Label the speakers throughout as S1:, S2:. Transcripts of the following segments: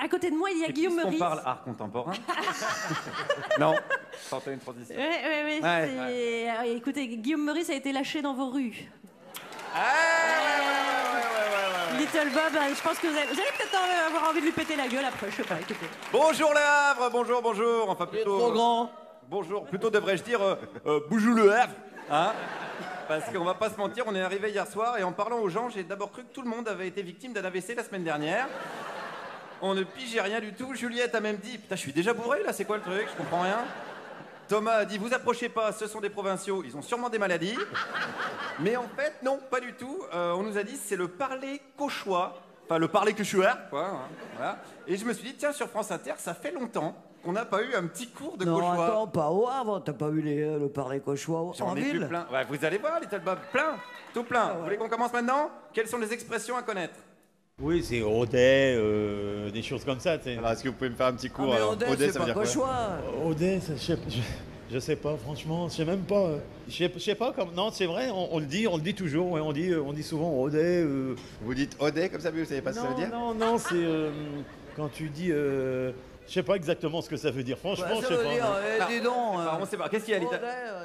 S1: À côté de moi, il y a Guillaume Meurice.
S2: On parle art contemporain. Non, tentez une transition.
S1: Oui. Écoutez, Guillaume Meurice a été lâché dans vos rues. Little Bob, je pense que vous allez peut-être avoir envie de lui péter la gueule après, je sais pas, écoutez.
S2: Bonjour Le Havre, bonjour. Enfin plutôt.
S3: Trop grand.
S2: Bonjour, plutôt devrais-je dire bonjour Le Havre, hein. Parce qu'on va pas se mentir, on est arrivé hier soir et en parlant aux gens, j'ai d'abord cru que tout le monde avait été victime d'un AVC la semaine dernière. On ne pigeait rien du tout. Juliette a même dit, putain, je suis déjà bourré là, c'est quoi le truc? Je comprends rien. Thomas a dit, vous approchez pas, ce sont des provinciaux, ils ont sûrement des maladies. Mais en fait, non, pas du tout. On nous a dit, c'est le parler cauchois, enfin le parler quechua, quoi. Hein, voilà. Et je me suis dit, tiens, sur France Inter, ça fait longtemps qu'on n'a pas eu un petit cours de cauchois.
S3: Non, attends, pas au Havre, t'as pas vu le parler cauchois en ville?
S2: J'en ai plein. Ouais, vous allez voir, Little Bob, plein, tout plein. Ah ouais. Vous voulez qu'on commence maintenant? Quelles sont les expressions à connaître?
S4: Oui, c'est Audet, des choses comme ça.
S2: Alors, est-ce que vous pouvez me faire un petit cours?
S3: Mais Audet, ça veut dire quoi?
S4: Audet, je sais pas, franchement, je sais même pas. Je sais pas comme. Non, c'est vrai, on le dit toujours. Ouais, on dit souvent Audet.
S2: Vous dites Audet comme ça, mais vous savez pas ce que ça veut dire?
S4: Non, c'est quand tu dis. Je sais pas exactement ce que ça veut dire. Franchement, je sais pas.
S3: Dis donc.
S2: On sait pas. Qu'est-ce qu'il y a, Lita?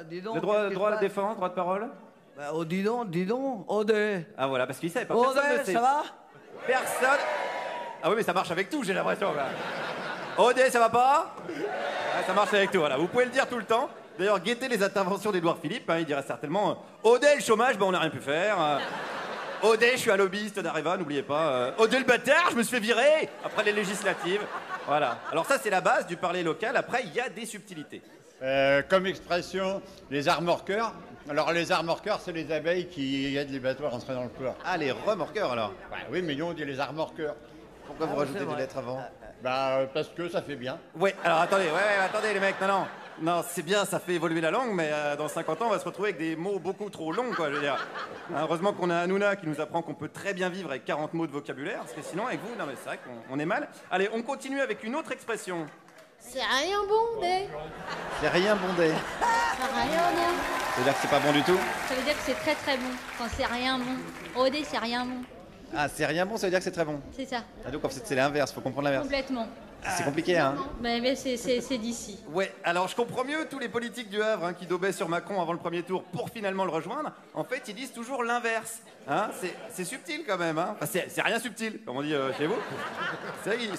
S3: Dis donc.
S2: Le droit à la défense, droit de parole?
S3: Bah, dis donc, Audet.
S2: Ah voilà, parce qu'il savait pas.
S3: Audet, ça va?
S2: Personne. Ah oui, mais ça marche avec tout, j'ai l'impression. Audet, ça va pas? Ah, ça marche avec tout, voilà. Vous pouvez le dire tout le temps. D'ailleurs, guettez les interventions d'Édouard Philippe. Hein, il dirait certainement Audet, le chômage, on n'a rien pu faire. Audet, je suis un lobbyiste d'Areva, n'oubliez pas. Audet, le bâtard, je me suis fait virer après les législatives. Voilà. Alors ça, c'est la base du parler local. Après, il y a des subtilités.
S5: Comme expression, les remorqueurs. Alors les remorqueurs, c'est les abeilles qui aident les bateaux à rentrer dans le port.
S2: Ah, les remorqueurs alors?
S5: Bah, oui, mais nous on dit les remorqueurs.
S2: Pourquoi vous rajoutez des lettres avant?
S5: Parce que ça fait bien.
S2: Ouais, alors attendez, attendez les mecs, non, c'est bien, ça fait évoluer la langue, mais dans 50 ans, on va se retrouver avec des mots beaucoup trop longs, quoi, je veux dire. Heureusement qu'on a Hanouna qui nous apprend qu'on peut très bien vivre avec 40 mots de vocabulaire, parce que sinon, avec vous, non mais c'est vrai qu'on est mal. Allez, on continue avec une autre expression.
S6: C'est rien bondé.
S2: C'est rien bondé.
S6: C'est rien bon.
S2: Ça veut dire que c'est pas bon du tout?
S6: Ça veut dire que c'est très très bon. Quand c'est rien bon. Odé, c'est rien bon.
S2: Ah, c'est rien bon, ça veut dire que c'est très bon?
S6: C'est ça.
S2: Ah, donc en fait, c'est l'inverse, faut comprendre l'inverse.
S6: Complètement.
S2: C'est compliqué, hein?
S6: Mais c'est d'ici.
S2: Ouais, alors je comprends mieux tous les politiques du Havre qui daubaient sur Macron avant le premier tour pour finalement le rejoindre. En fait, ils disent toujours l'inverse. Hein, c'est subtil quand même. Hein, enfin, c'est rien subtil, comme on dit chez vous. C'est vrai, ils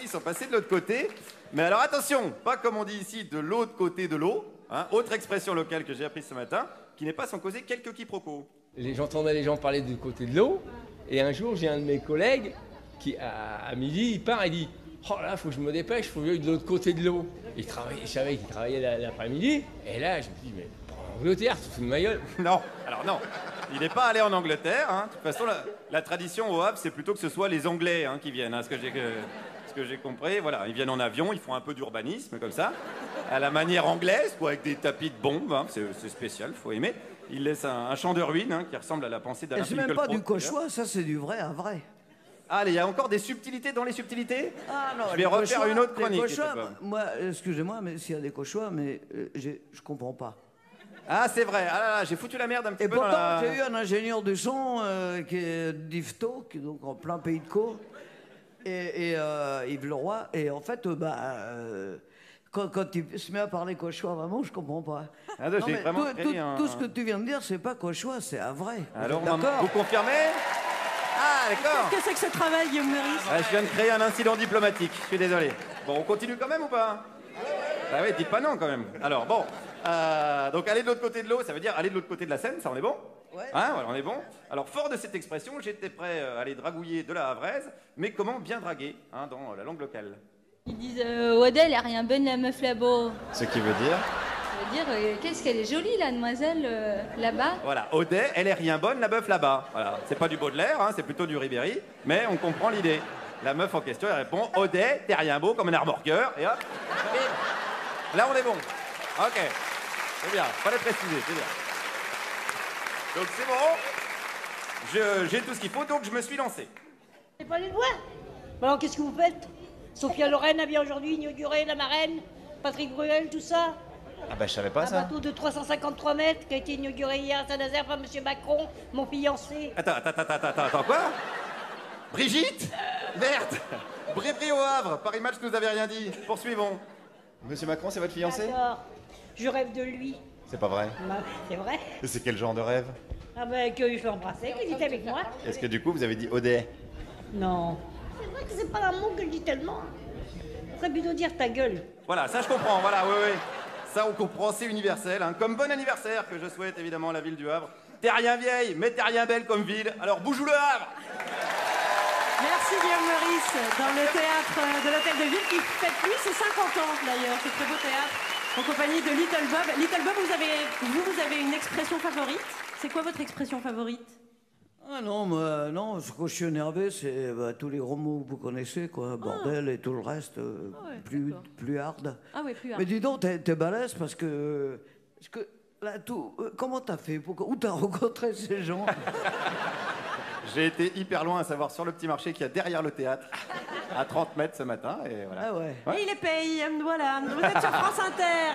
S2: sont passés de l'autre côté. Mais alors attention, pas comme on dit ici, de l'autre côté de l'eau. Hein, autre expression locale que j'ai apprise ce matin, qui n'est pas sans causer quelques quiproquos.
S7: J'entendais les gens parler du côté de l'eau. Et un jour, j'ai un de mes collègues qui, à midi, il part et dit: oh là, faut que je me dépêche, faut que j'aille de l'autre côté de l'eau. Je savais qu'il travaillait l'après-midi. Et là, je me dis: mais en Angleterre, tu te fous de ma gueule?
S2: Non, alors non. Il n'est pas allé en Angleterre. Hein. De toute façon, la tradition au Havre, c'est plutôt que ce soit les Anglais qui viennent. Hein, ce que j'ai compris, voilà, ils viennent en avion, ils font un peu d'urbanisme comme ça, à la manière anglaise, quoi, avec des tapis de bombes. Hein, c'est spécial, faut aimer. Ils laissent un champ de ruines qui ressemble à la pensée d'Alain
S3: Finkielkraut. C'est même pas du cauchois, ça c'est du vrai à vrai.
S2: Ah, il y a encore des subtilités dans les subtilités?
S3: Ah non,
S2: je vais refaire une autre chronique.
S3: Moi, excusez-moi, mais s'il y a des cauchois, mais je comprends pas.
S2: Ah, c'est vrai. Ah là là, j'ai foutu la merde un petit peu.
S3: Et pourtant, j'ai eu un ingénieur du son qui est d'Yvetot, qui est donc en plein pays de Caux, et Yves Leroy. Et en fait, quand il se met à parler cauchois, vraiment, je comprends pas.
S2: Ah, non,
S3: tout ce que tu viens de dire, c'est pas cauchois, c'est à vrai.
S2: Alors, vous confirmez? Ah, d'accord.
S1: Qu'est-ce que c'est que ce travail, Guillaume Meurice?
S2: Je viens de créer un incident diplomatique, je suis désolé. Bon, on continue quand même ou pas? Ah oui, dites pas non quand même. Alors, bon. Donc, aller de l'autre côté de l'eau, ça veut dire aller de l'autre côté de la Seine, ça, on est bon?
S3: Ouais.
S2: Hein, voilà, on est bon. Alors, fort de cette expression, j'étais prêt à aller dragouiller de la Havraise, mais comment bien draguer dans la langue locale?
S6: Ils disent Odé, elle a rien bonne la meuf là-bas.
S2: Ce qui veut dire?
S6: Ça veut dire qu'est-ce qu'elle est jolie la demoiselle là-bas.
S2: Voilà, Audet, elle est rien bonne, la meuf là-bas. Voilà, c'est pas du Baudelaire, c'est plutôt du Ribéry, mais on comprend l'idée. La meuf en question, elle répond: Audet, t'es rien beau comme un remorqueur, et hop. Et là, on est bon. Ok, c'est bien, fallait préciser, c'est bien. Donc c'est bon, j'ai tout ce qu'il faut, donc je me suis lancé.
S8: C'est pas les voir. Alors qu'est-ce que vous faites? Sophia Loren a bien aujourd'hui inauguré la marraine, Patrick Bruel, tout ça.
S2: Ah bah je savais pas ça.
S8: Un bateau de 353 mètres qui a été inauguré hier à Saint-Nazaire par M. Macron, mon fiancé.
S2: Attends, quoi? Brigitte? Merde! Brévry au Havre, Paris Match nous avait rien dit. Poursuivons. Monsieur Macron, c'est votre fiancé?
S8: J'adore. Je rêve de lui.
S2: C'est pas vrai.
S8: Bah, c'est vrai.
S2: C'est quel genre de rêve?
S8: Ah ben, que je l'embrassais, qu'il était avec moi.
S2: Est-ce que du coup vous avez dit Audet?
S8: Non. C'est vrai que c'est pas l'amour que je dis tellement. Faudrait plutôt dire ta gueule.
S2: Voilà, ça je comprends, voilà, oui. Ça on comprend, c'est universel. Hein. Comme bon anniversaire que je souhaite évidemment à la ville du Havre. T'es rien vieille, mais t'es rien belle comme ville, alors bougou le Havre!
S1: Merci Guillaume Meurice, dans le théâtre de l'Hôtel de Ville qui fête lui ses 50 ans d'ailleurs, ce très beau théâtre, en compagnie de Little Bob. Little Bob, vous avez une expression favorite? C'est quoi votre expression favorite?
S3: Ah non, non, quand je suis énervé, c'est tous les gros mots que vous connaissez, quoi. Bordel et tout le reste,
S1: ouais,
S3: plus hard.
S1: Ah oui, plus hard.
S3: Mais dis donc, t'es balèze parce que là, comment t'as fait? Où t'as rencontré ces gens?
S2: J'ai été hyper loin, à savoir sur le petit marché qu'il y a derrière le théâtre, à 30 mètres ce matin, et voilà.
S3: Ah ouais.
S1: Et il est payé, voilà. Vous êtes sur France Inter.